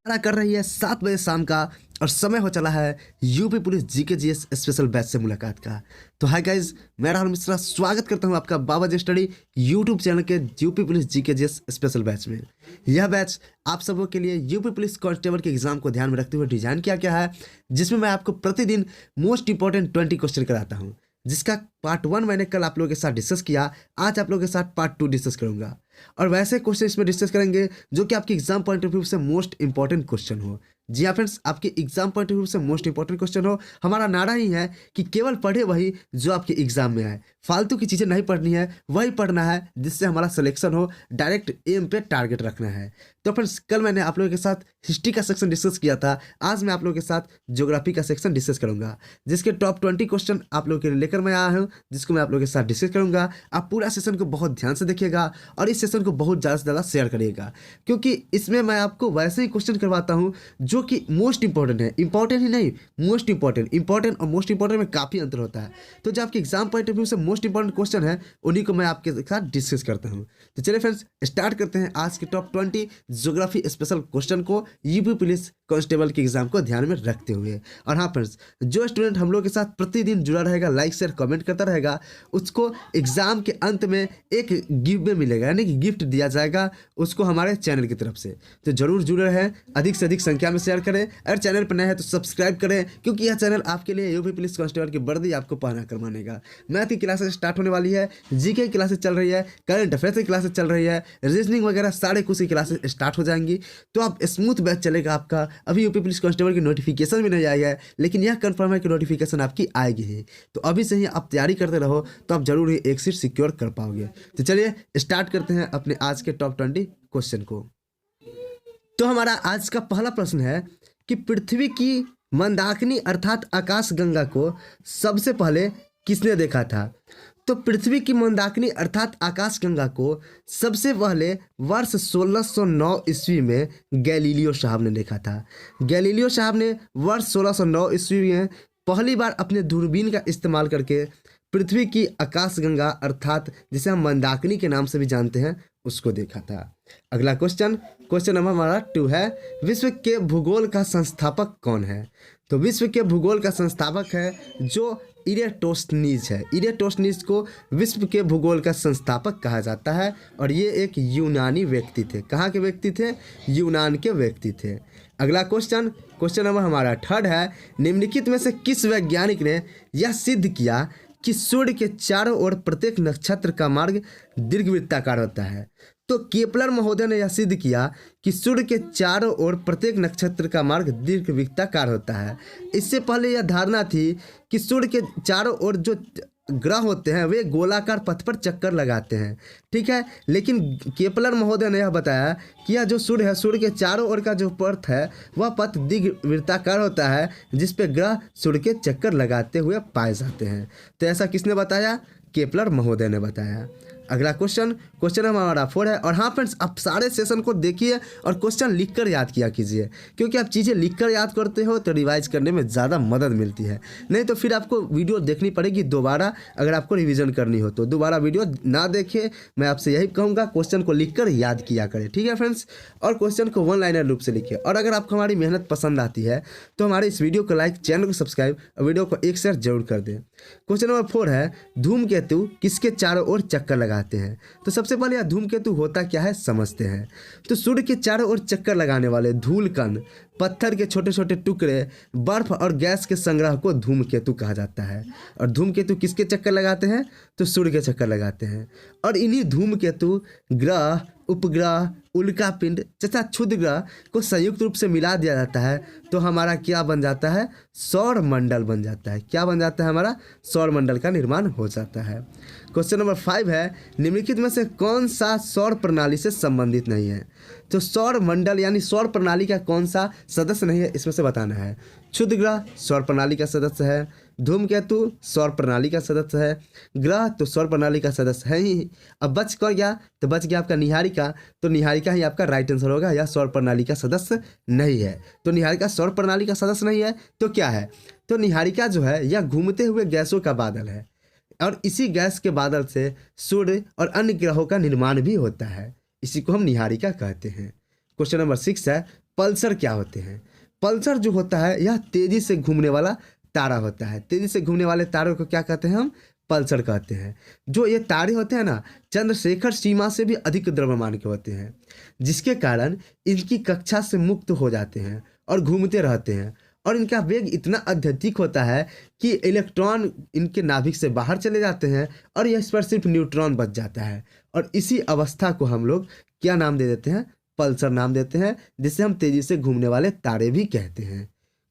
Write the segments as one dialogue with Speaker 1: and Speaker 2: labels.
Speaker 1: कर रही है 7 बजे शाम का और समय हो चला है UP police GK GS special batch से मुलाकात का। तो हाय गाइज, मैं राहुल मिश्रा स्वागत करता हूं आपका बाबा जी स्टडी यूट्यूब चैनल के UP police GK GS special batch में। यह बैच आप सबों के लिए यूपी पुलिस कांस्टेबल के एग्जाम को ध्यान में रखते हुए डिजाइन किया गया है, जिसमें मैं आपको प्रतिदिन मोस्ट इंपॉर्टेंट 20 क्वेश्चन कराता हूँ, जिसका पार्ट 1 मैंने कल आप लोगों के साथ डिस्कस किया। आज आप लोगों के साथ पार्ट 2 डिस्कस करूंगा और वैसे क्वेश्चन इसमें डिस्कस करेंगे जो कि आपके एग्जाम पॉइंट ऑफ व्यू से मोस्ट इंपॉर्टेंट क्वेश्चन हो। जी हाँ फ्रेंड्स, आपके एग्जाम पॉइंट ऑफ व्यू से मोस्ट इंपॉर्टेंट क्वेश्चन हो। हमारा नारा ही है कि केवल पढ़े वही जो आपके एग्जाम में आए, फालतू की चीज़ें नहीं पढ़नी है, वही पढ़ना है जिससे हमारा सिलेक्शन हो। डायरेक्ट एम पे टारगेट रखना है। तो फ्रेंड्स, कल मैंने आप लोगों के साथ हिस्ट्री का सेक्शन डिस्कस किया था। आज मैं आप लोगों के साथ ज्योग्राफी का सेक्शन डिस्कस करूंगा, जिसके टॉप 20 क्वेश्चन आप लोगों के लिए लेकर मैं आया हूँ, जिसको मैं आप लोगों के साथ डिस्कस करूंगा। आप पूरा सेशन को बहुत ध्यान से देखिएगा और इस सेशन को बहुत ज़्यादा से ज़्यादा शेयर करिएगा, क्योंकि इसमें मैं आपको वैसे ही क्वेश्चन करवाता हूँ जो कि मोस्ट इंपॉर्टेंट है। इंपॉर्टेंट ही नहीं, मोस्ट इंपॉर्टेंट। इंपॉर्टेंट और मोस्ट इंपॉर्टेंट में काफ़ी अंतर होता है। तो जो आपके एग्जाम पॉइंट ऑफ व्यू से मोस्ट इंपॉर्टेंट क्वेश्चन है, उन्हीं को मैं आपके साथ डिस्कस करता हूँ। तो चलिए फ्रेंड्स, स्टार्ट करते हैं आज के टॉप 20 ज्योग्राफी स्पेशल क्वेश्चन को यूपी पुलिस कांस्टेबल के एग्जाम को ध्यान में रखते हुए। और हाँ फ्रेंड्स, जो स्टूडेंट हम लोग के साथ प्रतिदिन जुड़ा रहेगा, लाइक शेयर कमेंट करता रहेगा, उसको एग्जाम के अंत में एक गिफ्ट में मिलेगा, यानी कि गिफ्ट दिया जाएगा उसको हमारे चैनल की तरफ से। तो जरूर जुड़े रहें, अधिक से अधिक संख्या में शेयर करें। अगर चैनल पर नए हैं तो सब्सक्राइब करें, क्योंकि यह चैनल आपके लिए यूपी पुलिस कांस्टेबल की वर्दी आपको पहना करवानेगा। मैथ की क्लासेस स्टार्ट होने वाली है, जीके की क्लासेस चल रही है, करंट अफेयर्स की क्लासेस चल रही है, रीजनिंग वगैरह सारे कुछ की क्लासेस स्टार्ट हो जाएंगी। तो आप स्मूथ बैच चलेगा आपका। अभी यूपी पुलिस कांस्टेबल की नोटिफिकेशन भी नहीं आई है, लेकिन यह कंफर्म है कि नोटिफिकेशन आपकी आएगी ही। तो अभी से ही आप तैयारी करते रहो, तो आप जरूर ही एक सीट सिक्योर कर पाओगे। तो चलिए स्टार्ट करते हैं अपने आज के टॉप 20 क्वेश्चन को। तो हमारा आज का पहला प्रश्न है कि पृथ्वी की मंदाकिनी अर्थात आकाशगंगा को सबसे पहले किसने देखा था? तो पृथ्वी की मंदाकिनी अर्थात आकाशगंगा को सबसे पहले वर्ष 1609 ईस्वी में गैलीलियो साहब ने देखा था। गैलीलियो साहब ने वर्ष 1609 ईस्वी में पहली बार अपने दूरबीन का इस्तेमाल करके पृथ्वी की आकाशगंगा अर्थात जिसे हम मंदाकिनी के नाम से भी जानते हैं, उसको देखा था। अगला क्वेश्चन नंबर हमारा 2 है, विश्व के भूगोल का संस्थापक कौन है? तो विश्व के भूगोल का संस्थापक है जो इरेटोस्थनीज है। इरेटोस्थनीज को विश्व के भूगोल का संस्थापक कहा जाता है और ये एक यूनानी व्यक्ति थे। कहाँ के व्यक्ति थे? यूनान के व्यक्ति थे। अगला क्वेश्चन नंबर हमारा 3 है, निम्नलिखित में से किस वैज्ञानिक ने यह सिद्ध किया कि सूर्य के चारों ओर प्रत्येक नक्षत्र का मार्ग दीर्घवृत्ताकार होता है? तो केपलर महोदय ने यह सिद्ध किया कि सूर्य के चारों ओर प्रत्येक नक्षत्र का मार्ग दीर्घवृत्ताकार होता है। इससे पहले यह धारणा थी कि सूर्य के चारों ओर जो ग्रह होते हैं वे गोलाकार पथ पर चक्कर लगाते हैं, ठीक है। लेकिन केपलर महोदय ने यह बताया कि यह जो सूर्य है, सूर्य के चारों ओर का जो पथ है वह पथ दीर्घवृत्ताकार होता है, जिस पे ग्रह सूर्य के चक्कर लगाते हुए पाए जाते हैं। तो ऐसा किसने बताया? केपलर महोदय ने बताया। अगला क्वेश्चन हमारा 4 है। और हाँ फ्रेंड्स, आप सारे सेशन को देखिए और क्वेश्चन लिखकर याद किया कीजिए, क्योंकि आप चीज़ें लिखकर याद करते हो तो रिवाइज करने में ज़्यादा मदद मिलती है। नहीं तो फिर आपको वीडियो देखनी पड़ेगी दोबारा, अगर आपको रिवीजन करनी हो तो दोबारा वीडियो ना देखें। मैं आपसे यही कहूँगा, क्वेश्चन को लिखकर याद किया करें, ठीक है फ्रेंड्स। और क्वेश्चन को 1 लाइनर रूप से लिखिए। और अगर आपको हमारी मेहनत पसंद आती है तो हमारे इस वीडियो को लाइक, चैनल को सब्सक्राइब और वीडियो को एक शेयर जरूर कर दें। क्वेश्चन नंबर 4 है, धूमकेतु किसके चारों ओर चक्कर लगाते हैं? तो सबसे पहले यह धूमकेतु होता क्या है समझते हैं। तो सूर्य के चारों ओर चक्कर लगाने वाले धूल कण, पत्थर के छोटे छोटे टुकड़े, बर्फ और गैस के संग्रह को धूमकेतु कहा जाता है। और धूमकेतु किसके चक्कर लगाते हैं? तो सूर्य के चक्कर लगाते हैं। और इन्हीं धूमकेतु ग्रह, उपग्रह, उल्कापिंड तथा क्षुद्र ग्रह को संयुक्त रूप से मिला दिया जाता है तो हमारा क्या बन जाता है? सौर मंडल बन जाता है। क्या बन जाता है? हमारा सौर मंडल का निर्माण हो जाता है। क्वेश्चन नंबर 5 है, निम्नलिखित में से कौन सा सौर प्रणाली से संबंधित नहीं है? तो सौर मंडल यानी सौर प्रणाली का कौन सा सदस्य नहीं है, इसमें से बताना है। क्षुद्र ग्रह सौर प्रणाली का सदस्य है, धूमकेतु सौर प्रणाली का सदस्य है, ग्रह तो सौर प्रणाली का सदस्य है ही। अब बच कौन गया? तो बच गया आपका निहारिका। तो निहारिका ही आपका राइट आंसर होगा, यह सौर प्रणाली का सदस्य नहीं है। तो निहारिका सौर प्रणाली का सदस्य नहीं है तो क्या है? तो निहारिका जो है यह घूमते हुए गैसों का बादल है और इसी गैस के बादल से सूर्य और अन्य ग्रहों का निर्माण भी होता है। इसी को हम निहारिका कहते हैं। क्वेश्चन नंबर 6 है, पल्सर क्या होते हैं? पल्सर जो होता है यह तेजी से घूमने वाला तारा होता है। तेजी से घूमने वाले तारों को क्या कहते हैं हम? पल्सर कहते हैं। जो ये तारे होते हैं ना, चंद्रशेखर सीमा से भी अधिक द्रव्यमान के होते हैं, जिसके कारण इनकी कक्षा से मुक्त हो जाते हैं और घूमते रहते हैं, और इनका वेग इतना अत्यधिक होता है कि इलेक्ट्रॉन इनके नाभिक से बाहर चले जाते हैं और इस पर सिर्फ न्यूट्रॉन बच जाता है, और इसी अवस्था को हम लोग क्या नाम दे देते हैं? पल्सर नाम देते हैं, जिसे हम तेजी से घूमने वाले तारे भी कहते हैं।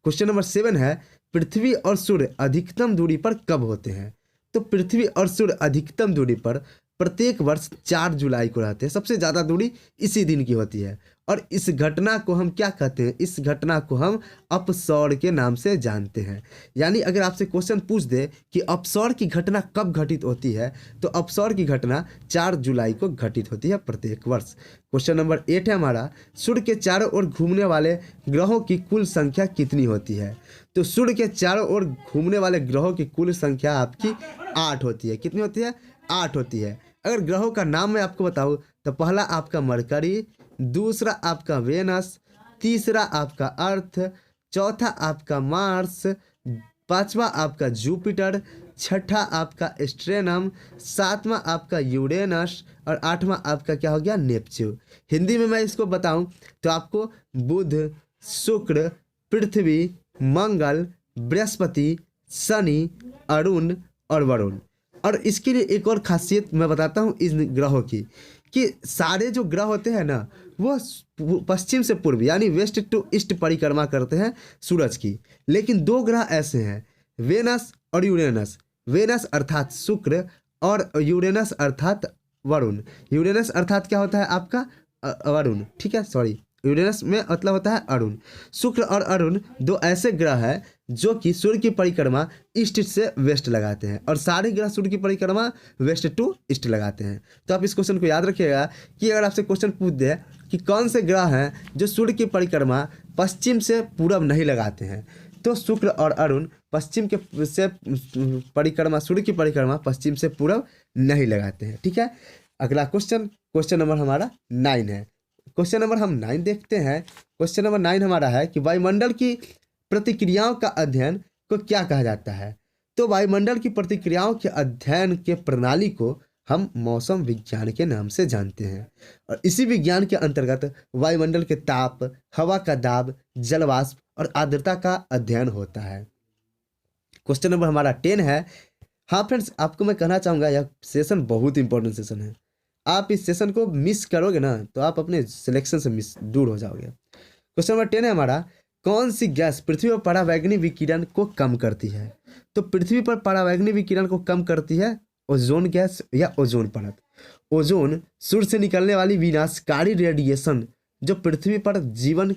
Speaker 1: क्वेश्चन नंबर 7 है, पृथ्वी और सूर्य अधिकतम दूरी पर कब होते हैं? तो पृथ्वी और सूर्य अधिकतम दूरी पर प्रत्येक वर्ष 4 जुलाई को रहते हैं। सबसे ज़्यादा दूरी इसी दिन की होती है, और इस घटना को हम क्या कहते हैं? इस घटना को हम अपसौर के नाम से जानते हैं। यानी अगर आपसे क्वेश्चन पूछ दे कि अपसौर की घटना कब घटित होती है, तो अपसौर की घटना 4 जुलाई को घटित होती है प्रत्येक वर्ष। क्वेश्चन नंबर 8 है हमारा, सूर्य के चारों ओर घूमने वाले ग्रहों की कुल संख्या कितनी होती है? तो सूर्य के चारों ओर घूमने वाले ग्रहों की कुल संख्या आपकी 8 होती है। कितनी होती है? 8 होती है। अगर ग्रहों का नाम मैं आपको बताऊं तो पहला आपका मरकरी, दूसरा आपका वेनस, तीसरा आपका अर्थ, चौथा आपका मार्स, पांचवा आपका जुपिटर, छठा आपका स्ट्रेनम, सातवां आपका यूरेनस, और आठवां आपका क्या हो गया? नेपच्यून। हिंदी में मैं इसको बताऊं तो आपको बुध, शुक्र, पृथ्वी, मंगल, बृहस्पति, शनि, अरुण और वरुण। और इसके लिए एक और खासियत मैं बताता हूँ इन ग्रहों की, कि सारे जो ग्रह होते हैं ना, वो पश्चिम से पूर्व यानी वेस्ट टू ईस्ट परिक्रमा करते हैं सूरज की। लेकिन 2 ग्रह ऐसे हैं, वेनस और यूरेनस। वेनस अर्थात शुक्र और यूरेनस अर्थात वरुण। यूरेनस अर्थात क्या होता है आपका? वरुण, ठीक है, सॉरी, यूरेनस में मतलब होता है अरुण। शुक्र और अरुण 2 ऐसे ग्रह हैं जो कि सूर्य की परिक्रमा ईस्ट से वेस्ट लगाते हैं, और सारे ग्रह सूर्य की परिक्रमा वेस्ट टू ईस्ट लगाते हैं। तो आप इस क्वेश्चन को याद रखिएगा कि अगर आपसे क्वेश्चन पूछ दे कि कौन से ग्रह हैं जो सूर्य की परिक्रमा पश्चिम से पूरब नहीं लगाते हैं, तो शुक्र और अरुण पश्चिम के से परिक्रमा, सूर्य की परिक्रमा पश्चिम से पूरब नहीं लगाते हैं। ठीक है, अगला क्वेश्चन नंबर हमारा 9 है। क्वेश्चन नंबर हम 9 देखते हैं। क्वेश्चन नंबर 9 हमारा है कि वायुमंडल की प्रतिक्रियाओं का अध्ययन को क्या कहा जाता है? तो वायुमंडल की प्रतिक्रियाओं के अध्ययन के प्रणाली को हम मौसम विज्ञान के नाम से जानते हैं, और इसी विज्ञान के अंतर्गत वायुमंडल के ताप, हवा का दाब, जलवाष्प और आर्द्रता का अध्ययन होता है। क्वेश्चन नंबर हमारा 10 है। हाँ फ्रेंड्स, आपको मैं कहना चाहूँगा यह सेशन बहुत इंपॉर्टेंट सेशन है। आप इस सेशन को मिस करोगे ना तो आप अपने सिलेक्शन से दूर हो जाओगे। क्वेश्चन नंबर 10 है हमारा, कौन सी गैस पृथ्वी पर परावैंगनी विकिरण को कम करती है? तो पृथ्वी पर परावैंगनी विकिरण को कम करती है ओजोन गैस या ओजोन परत। ओजोन सूर्य से निकलने वाली विनाशकारी रेडिएशन जो पृथ्वी पर जीवन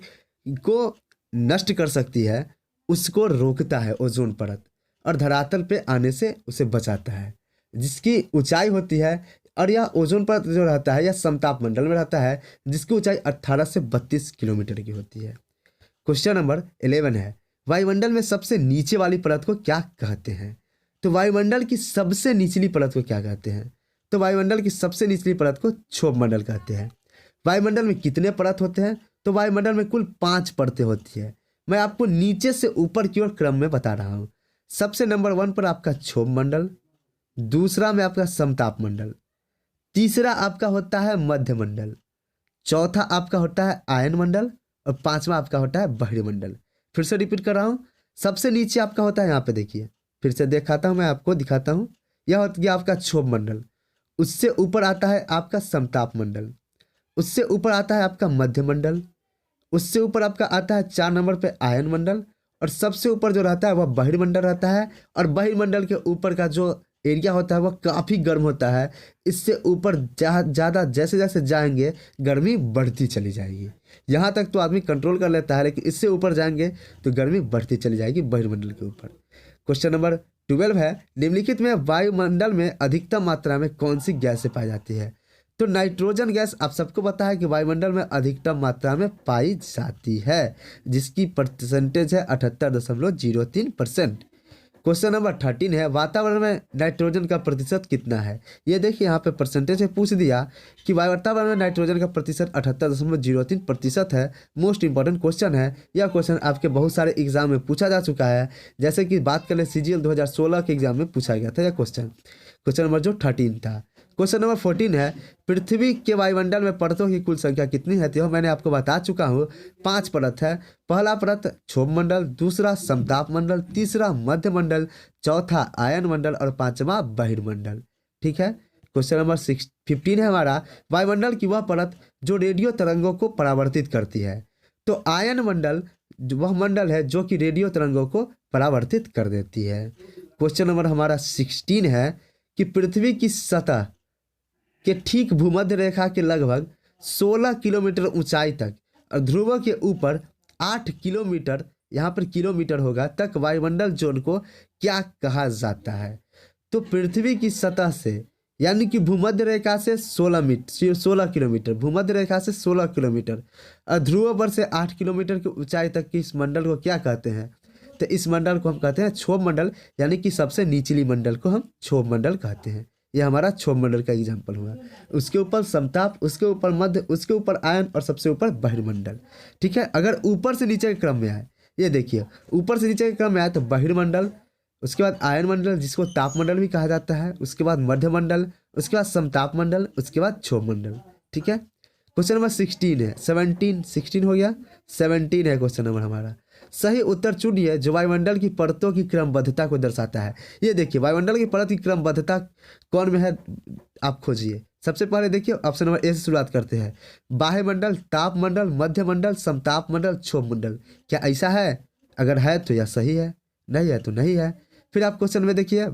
Speaker 1: को नष्ट कर सकती है, उसको रोकता है ओजोन परत, और धरातल पे आने से उसे बचाता है, जिसकी ऊंचाई होती है, और यह ओजोन परत जो रहता है यह समताप मंडल में रहता है, जिसकी ऊंचाई 18 से 32 किलोमीटर की होती है। क्वेश्चन नंबर 11 है, वायुमंडल में सबसे नीचे वाली परत को क्या कहते हैं? तो वायुमंडल की सबसे निचली परत को क्या कहते हैं? तो वायुमंडल की सबसे निचली परत को क्षोभ मंडल कहते हैं। वायुमंडल में कितने परत होते हैं? तो वायुमंडल में कुल 5 परतें होती है। मैं आपको नीचे से ऊपर की ओर क्रम में बता रहा हूँ। सबसे नंबर 1 पर आपका क्षोभ मंडल, दूसरा में आपका समताप मंडल, तीसरा आपका होता है मध्य मंडल, चौथा आपका होता है आयन मंडल, और पांचवा आपका होता है बहिर्य मंडल। फिर से रिपीट कर रहा हूँ, सबसे नीचे आपका होता है, यहाँ पे देखिए, फिर से दिखाता हूँ, मैं आपको दिखाता हूँ, यह हो गया आपका क्षोभ मंडल। उससे ऊपर आता है आपका समताप मंडल, उससे ऊपर आता है आपका मध्य मंडल, उससे ऊपर आपका आता है 4 नंबर पे आयन मंडल, और सबसे ऊपर जो रहता है वह बहिर्मंडल रहता है। और बहिर्मंडल के ऊपर का जो एरिया होता है वह काफ़ी गर्म होता है। इससे ऊपर ज़्यादा जैसे जैसे जाएंगे गर्मी बढ़ती चली जाएगी। यहाँ तक तो आदमी कंट्रोल कर लेता है, लेकिन इससे ऊपर जाएंगे तो गर्मी बढ़ती चली जाएगी बहिर्मंडल के ऊपर। क्वेश्चन नंबर 12 है, निम्नलिखित में वायुमंडल में अधिकतम मात्रा में कौन सी गैसें पाई जाती है? तो नाइट्रोजन गैस आप सबको पता है कि वायुमंडल में अधिकतम मात्रा में पाई जाती है, जिसकी परसेंटेज है 78.03%। क्वेश्चन नंबर 13 है, वातावरण में नाइट्रोजन का प्रतिशत कितना है। ये देखिए यहाँ पे परसेंटेज से पूछ दिया कि वातावरण में नाइट्रोजन का प्रतिशत 78.03% है। मोस्ट इंपॉर्टेंट क्वेश्चन है। यह क्वेश्चन आपके बहुत सारे एग्जाम में पूछा जा चुका है। जैसे कि बात करें CGL 2016 के एग्जाम में पूछा गया था यह क्वेश्चन नंबर जो 13 था। क्वेश्चन नंबर 14 है, पृथ्वी के वायुमंडल में परतों की कुल संख्या कितनी है। तो यह मैंने आपको बता चुका हूँ, 5 परत है। पहला परत क्षोभ मंडल, दूसरा समताप मंडल, तीसरा मध्य मंडल, चौथा आयन मंडल और पांचवा बहिर्मंडल। ठीक है। क्वेश्चन नंबर 15 है हमारा, वायुमंडल की वह परत जो रेडियो तरंगों को परावर्तित करती है। तो आयन मंडल वह मंडल है जो कि रेडियो तरंगों को परावर्तित कर देती है। क्वेश्चन नंबर हमारा 16 है कि पृथ्वी की सतह के ठीक भूमध्य रेखा के लगभग 16 किलोमीटर ऊंचाई तक और ध्रुवों के ऊपर 8 किलोमीटर, यहाँ पर किलोमीटर होगा, तक वायुमंडल जोन को क्या कहा जाता है। तो पृथ्वी की सतह से यानी कि भूमध्य रेखा से 16 किलोमीटर, भूमध्य रेखा से 16 किलोमीटर और ध्रुव पर से 8 किलोमीटर की ऊंचाई तक की इस मंडल को क्या कहते हैं। तो इस मंडल को हम कहते हैं क्षोभ मंडल, यानी कि सबसे निचली मंडल को हम क्षोभ मंडल कहते हैं। यह हमारा क्षोभ मंडल का एग्जाम्पल हुआ। उसके ऊपर समताप, उसके ऊपर मध्य, उसके ऊपर आयन और सबसे ऊपर बहिर्मंडल। ठीक है। अगर ऊपर से नीचे के क्रम में आए, ये देखिए ऊपर से नीचे के क्रम में आए तो बहिर्मंडल, उसके बाद आयन मंडल जिसको तापमंडल भी कहा जाता है, उसके बाद मध्य मंडल, उसके बाद समताप मंडल, उसके बाद क्षोभ मंडल। ठीक है। क्वेश्चन नंबर 16 है, 16 हो गया, 17 है क्वेश्चन नंबर हमारा। सही उत्तर चुनिए जो वायुमंडल की परतों की क्रमबद्धता को दर्शाता है। ये देखिए वायुमंडल की परत की क्रमबद्धता कौन में है, आप खोजिए। सबसे पहले देखिए ऑप्शन नंबर ए से शुरुआत करते हैं, बाह्य मंडल, ताप मंडल, मध्य मंडल, समताप मंडल, क्षोभ मंडल। क्या ऐसा है? अगर है तो यह सही है, नहीं है तो नहीं है। फिर आप क्वेश्चन में देखिए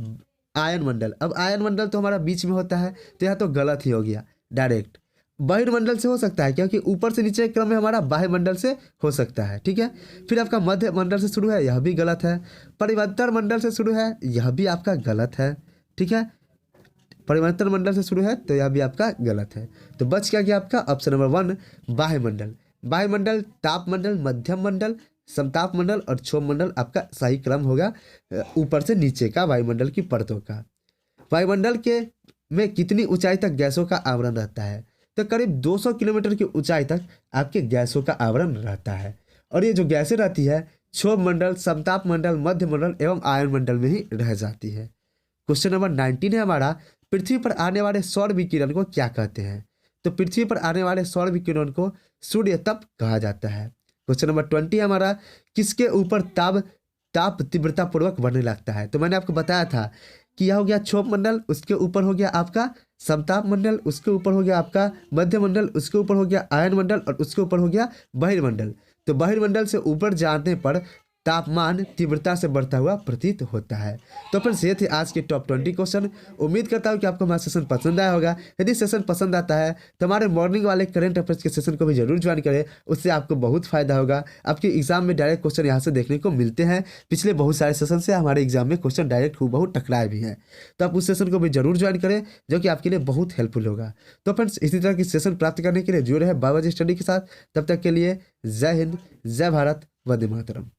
Speaker 1: आयन मंडल। अब आयन मंडल तो हमारा बीच में होता है, तो यह तो गलत ही हो गया डायरेक्ट। बहिर्मंडल से हो सकता है क्योंकि ऊपर से नीचे के क्रम में हमारा बाह्य मंडल से हो सकता है। ठीक है। फिर आपका मध्य मंडल से शुरू है, यह भी गलत है। परिवर्तन मंडल से शुरू है, यह भी आपका गलत है। ठीक है। परिवर्तन मंडल से शुरू है तो यह भी आपका गलत है। तो बच क्या गया आपका ऑप्शन नंबर 1 बाह्य मंडल। बाह्य मंडल, ताप मंडल, मध्यम मंडल, समताप मंडल और क्षोभ मंडल आपका सही क्रम होगा ऊपर से नीचे का वायुमंडल की परतों का। वायुमंडल के में कितनी ऊंचाई तक गैसों का आवरण रहता है। तो करीब 200 किलोमीटर की ऊंचाई तक आपके गैसों का आवरण रहता है। और ये जो गैसें रहती है क्षोभ मंडल, समताप मंडल, मध्य मंडल एवं आयन मंडल में ही रह जाती है। क्वेश्चन नंबर 19 है हमारा, पृथ्वी पर आने वाले सौर विकिरण को क्या कहते हैं। तो पृथ्वी पर आने वाले सौर विकिरण को सूर्य तप कहा जाता है। क्वेश्चन नंबर 20 है हमारा, किसके ऊपर ताप तीव्रता पूर्वक बढ़ने लगता है। तो मैंने आपको बताया था कि यह हो गया क्षोभ मंडल, उसके ऊपर हो गया आपका समताप मंडल, उसके ऊपर हो गया आपका मध्य मंडल, उसके ऊपर हो गया आयन मंडल और उसके ऊपर हो गया बहिर्मंडल। तो बहिर्मंडल से ऊपर जाने पर तापमान तीव्रता से बढ़ता हुआ प्रतीत होता है। तो फ्रेंड्स ये थे आज के टॉप 20 क्वेश्चन। उम्मीद करता हूँ कि आपको हमारा सेशन पसंद आया होगा। यदि सेशन पसंद आता है तो हमारे मॉर्निंग वाले करंट अफेयर्स के सेशन को भी जरूर ज्वाइन करें, उससे आपको बहुत फायदा होगा। आपके एग्जाम में डायरेक्ट क्वेश्चन यहाँ से देखने को मिलते हैं। पिछले बहुत सारे सेशन से हमारे एग्जाम में क्वेश्चन डायरेक्ट बहुत टकराए भी हैं, तो आप उस सेशन को भी जरूर ज्वाइन करें जो कि आपके लिए बहुत हेल्पफुल होगा। तो फ्रेंड्स इसी तरह की सेशन प्राप्त करने के लिए जुड़े रहे बाबा जी स्टडी के साथ। तब तक के लिए जय हिंद, जय भारत, वंदे मातरम।